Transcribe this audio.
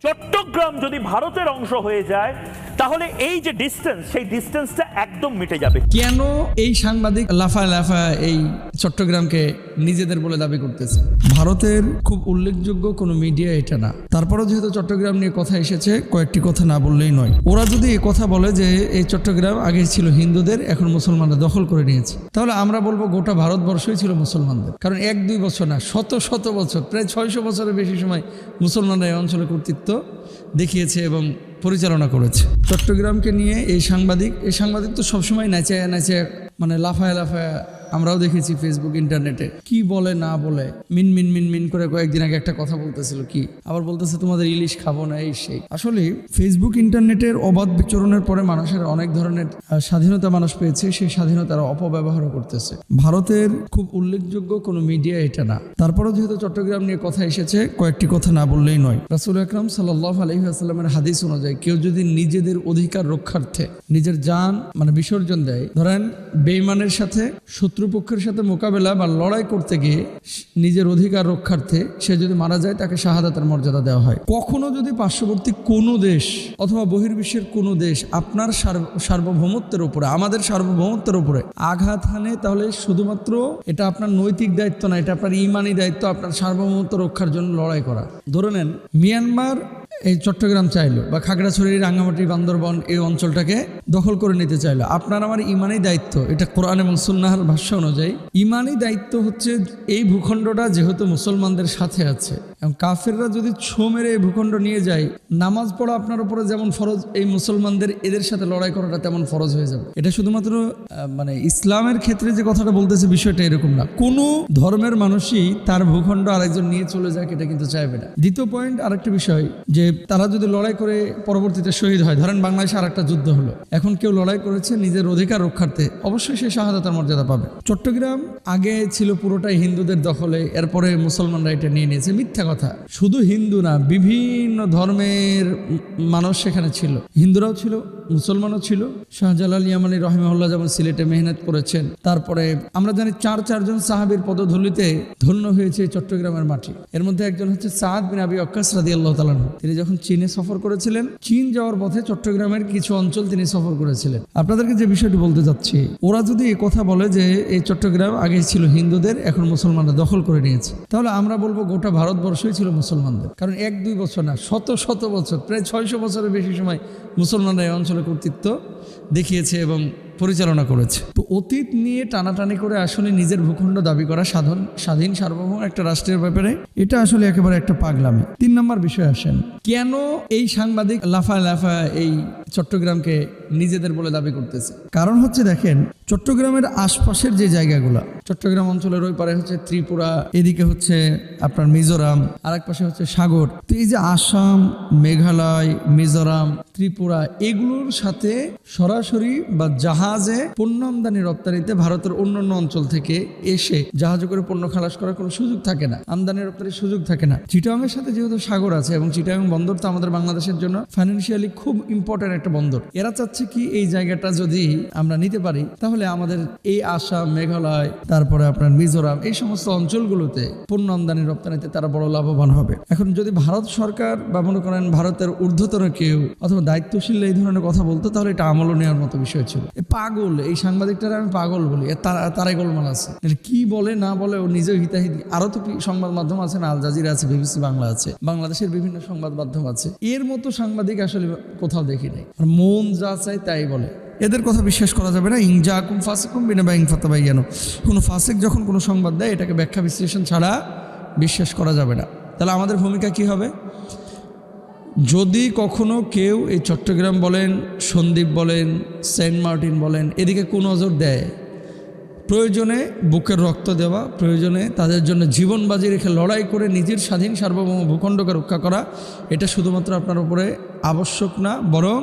চট্টগ্রাম যদি ভারতের অংশ হয়ে যায় তাহলে এই যে ডিস্টেন্স সেই ডিস্টেন্সটা একদম মিটে যাবে। কেন এই সাংবাদিক লাফায় লাফায় এই চট্টগ্রামকে নিজেদের বলে দাবি করতেছে? ভারতের খুব উল্লেখযোগ্য কোনো মিডিয়া এটা না। তারপরেও যেহেতু চট্টগ্রাম নিয়ে কথা এসেছে, কয়েকটি কথা না বললেই নয়। ওরা যদি এই কথা বলে যে এই চট্টগ্রাম আগে ছিল হিন্দুদের, এখন মুসলমানরা দখল করে নিয়েছে, তাহলে আমরা বলবো গোটা ভারতবর্ষই ছিল মুসলমানদের। কারণ ১-২ বছর না, শত শত বছর, প্রায় ৬০০ বছরের বেশি সময় মুসলমানরা এই অঞ্চলে কর্তৃত্ব দেখিয়েছে এবং পরিচালনা করেছে। চট্টগ্রামকে নিয়ে এই সাংবাদিক তো সবসময় নাচে মানে লাফায় লাফায়, আমরাও দেখেছি ফেসবুক ইন্টারনেটে কি বলে না বলে মিন মিন মিন মিন করে কয়েকদিন আগে একটা কথা বলতেছিল, কি আবার বলতেছে তোমাদের ইলিশ খাবো না, এই সেই। আসলে ফেসবুক ইন্টারনেটের অবাধ বিচরণের পরে মানুষের অনেক ধরনের স্বাধীনতা মানুষ পেয়েছে, সেই স্বাধীনতার অপব্যবহারও করতেছে। ভারতের খুব উল্লেখযোগ্য কোনো মিডিয়া এটা না। তারপরেও যেহেতু চট্টগ্রাম নিয়ে কথা এসেছে, কয়েকটি কথা না বললেই নয়। রাসূল আকরাম সাল্লাল্লাহু আলাইহি ওয়াসাল্লামের হাদিস অনুযায়ী কেউ যদি নিজেদের অধিকার রক্ষার্থে নিজের জান মানে বিসর্জন দেয়, ধরেন বেঈমানের সাথে শত্রুপক্ষের সাথে মোকাবেলা বা লড়াই করতে গিয়ে নিজের অধিকার রক্ষার্থে সে যদি মারা যায়, তাকে শাহাদাতের মর্যাদা দেওয়া হয়। কখনো যদি পার্শ্ববর্তী কোনো দেশ অথবা বহির্বিশ্বের কোনো দেশ আপনার সার্বভৌমত্বের উপরে, আমাদের সার্বভৌমত্বের উপরে আঘাত হানে, তাহলে শুধুমাত্র এটা আপনার নৈতিক দায়িত্ব না, এটা আপনার ইমানি দায়িত্ব, আপনার সার্বভৌমত্ব রক্ষার জন্য লড়াই করা। ধরে নেন মিয়ানমার এই চট্টগ্রাম চাইলো বা খাগড়াছড়ি, রাঙ্গামাটি, বান্দরবন এই অঞ্চলটাকে দখল করে নিতে চাইলো। আপনার আমার ইমানি দায়িত্ব, এটা কোরআন এবং সুন্নাহর ভাষ্য অনুযায়ী ইমানি দায়িত্ব হচ্ছে এই ভূখণ্ডটা যেহেতু মুসলমানদের সাথে আছে, এবং কাফেররা যদি ছো মেরে এই ভূখণ্ড নিয়ে যায়, নামাজ পড়া আপনার উপরে যেমন ফরজ, এই মুসলমানদের এদের সাথে লড়াই করাটা তেমন ফরজ হয়ে যাবে। এটা শুধুমাত্র মানে ইসলামের ক্ষেত্রে যে কথাটা বলতেছে বিষয়টা এরকম না। কোনো ধর্মের মানুষই তার ভূখণ্ড আরেকজন নিয়ে চলে যাক, এটা কিন্তু চাইবে না। দ্বিতীয় পয়েন্ট, আরেকটা বিষয়, যে তারা যদি লড়াই করে পরবর্তীতে শহীদ হয়, ধরেন বাংলাদেশে আরেকটা যুদ্ধ হলো, এখন কেউ লড়াই করেছে নিজের অধিকার রক্ষার্থে, অবশ্যই সে শাহাদাতের মর্যাদা পাবে। চট্টগ্রাম আগে ছিল পুরোটাই হিন্দুদের দখলে, এরপরে মুসলমানরা এটা নিয়ে নিয়েছে। মিথ্যা কথা। শুধু হিন্দু না, বিভিন্ন ধর্মের মানুষ সেখানে ছিল, হিন্দুরাও ছিল, মুসলমানও ছিল। শাহজালাল ইয়ামানি রহিমাহুল্লাহ যেমন সিলেটে মেহনত করেছেন। তারপরে আমরা জানি চারজন সাহাবীর পদধূলিতে ধন্য হয়েছে চট্টগ্রামের মাটি। এর মধ্যে একজন হচ্ছে সাদ বিন আবি ওয়াক্কাস রাদিয়াল্লাহু তাআলা আনহু। তিনি যখন চীনে সফর করেছিলেন, চীন যাওয়ার পথে চট্টগ্রামের কিছু অঞ্চল তিনি সফর করেছিলেন। আপনাদেরকে যে বিষয়টি বলতে যাচ্ছি, ওরা যদি এই কথা বলে যে এই চট্টগ্রাম আগে ছিল হিন্দুদের, এখন মুসলমানরা দখল করে নিয়েছে, তাহলে আমরা বলবো গোটা ভারতবর্ষই ছিল মুসলমানদের। কারণ ১-২ বছর না, শত শত বছর, প্রায় ৬০০ বছরের বেশি সময় মুসলমানরা এই অঞ্চলে কর্তৃত্ব দেখিয়েছে এবং পরিচালনা করেছে। তো অতীত নিয়ে টানাটানি করে আসলে নিজের ভূখণ্ড দাবি করা স্বাধীন সার্বভৌম একটা রাষ্ট্রের ব্যাপারে, এটা আসলে একেবারে একটা পাগলামি। ৩ নম্বর বিষয় আসেন, কেন এই সাংবাদিক লাফায় লাফায় এই চট্টগ্রামকে নিজেদের বলে দাবি করতেছে? কারণ হচ্ছে, দেখেন চট্টগ্রামের আশপাশের যে জায়গাগুলো, চট্টগ্রাম অঞ্চলের ওই পারে হচ্ছে ত্রিপুরা, এদিকে হচ্ছে আপনার মিজোরাম, আর এক পাশে হচ্ছে সাগর। তো এই যে আসাম, মেঘালয়, মিজোরাম, ত্রিপুরা, এগুলোর সাথে সরাসরি বা জাহাজে পণ্য আমদানি রপ্তানিতে ভারতের অন্যান্য অঞ্চল থেকে এসে জাহাজে করে পণ্য খালাস করার কোনো সুযোগ থাকে না, আমদানি রপ্তানির সুযোগ থাকে না। চিটাগাংয়ের সাথে যেহেতু সাগর আছে, এবং চিটাগাং বন্দর তো আমাদের বাংলাদেশের জন্য ফাইন্যান্সিয়ালি খুব ইম্পর্টেন্ট একটা বন্দর। এরা চাচ্ছে কি এই জায়গাটা যদি আমরা নিতে পারি, তাহলে আমাদের এই আসাম, মেঘালয়, তারপরে আপনার মিজোরাম, এই সমস্ত অঞ্চলগুলোতে পণ্য আমদানি রপ্তানিতে তারা বড় লাভবান হবে। এখন যদি ভারত সরকার বা মনে করেন ভারতের ঊর্ধ্বতন কেউ অথবা দায়িত্বশীল এই ধরনের কথা বলতো, তাহলে এটা আমল নেওয়ার মতো বিষয় ছিল। পাগল এই সাংবাদিকটারা আমি পাগল বলি, তারাই গোলমাল আছে, কি বলে না বলে ও নিজেও হিতাহিতি। আরো তো সংবাদ মাধ্যম আছে না, আল জাজিরা আছে, বিবিসি বাংলা আছে, বাংলাদেশের বিভিন্ন সংবাদ মাধ্যম আছে, এর মতো সাংবাদিক আসলে কোথাও দেখি নাই। আর মন যা চায় তাই বলে, এদের কথা বিশ্বাস করা যাবে না। ইনজাকুম ফাসিকুম বিনাবাইন ফাতাবায়ানু, কোনো ফাসিক যখন কোনো সংবাদ দেয়, এটাকে ব্যাখ্যা বিশ্লেষণ ছাড়া বিশ্বাস করা যাবে না। তাহলে আমাদের ভূমিকা কি হবে? যদি কখনো কেউ এই চট্টগ্রাম বলেন, সন্দ্বীপ বলেন, সেন্ট মার্টিন বলেন, এদিকে কোন নজর দেয়, প্রয়োজনে বুকের রক্ত দেওয়া, প্রয়োজনে তাদের জন্য জীবন বাজি রেখে লড়াই করে নিজের স্বাধীন সার্বভৌম ভূখণ্ডকে রক্ষা করা, এটা শুধুমাত্র আপনার উপরে আবশ্যক না, বরং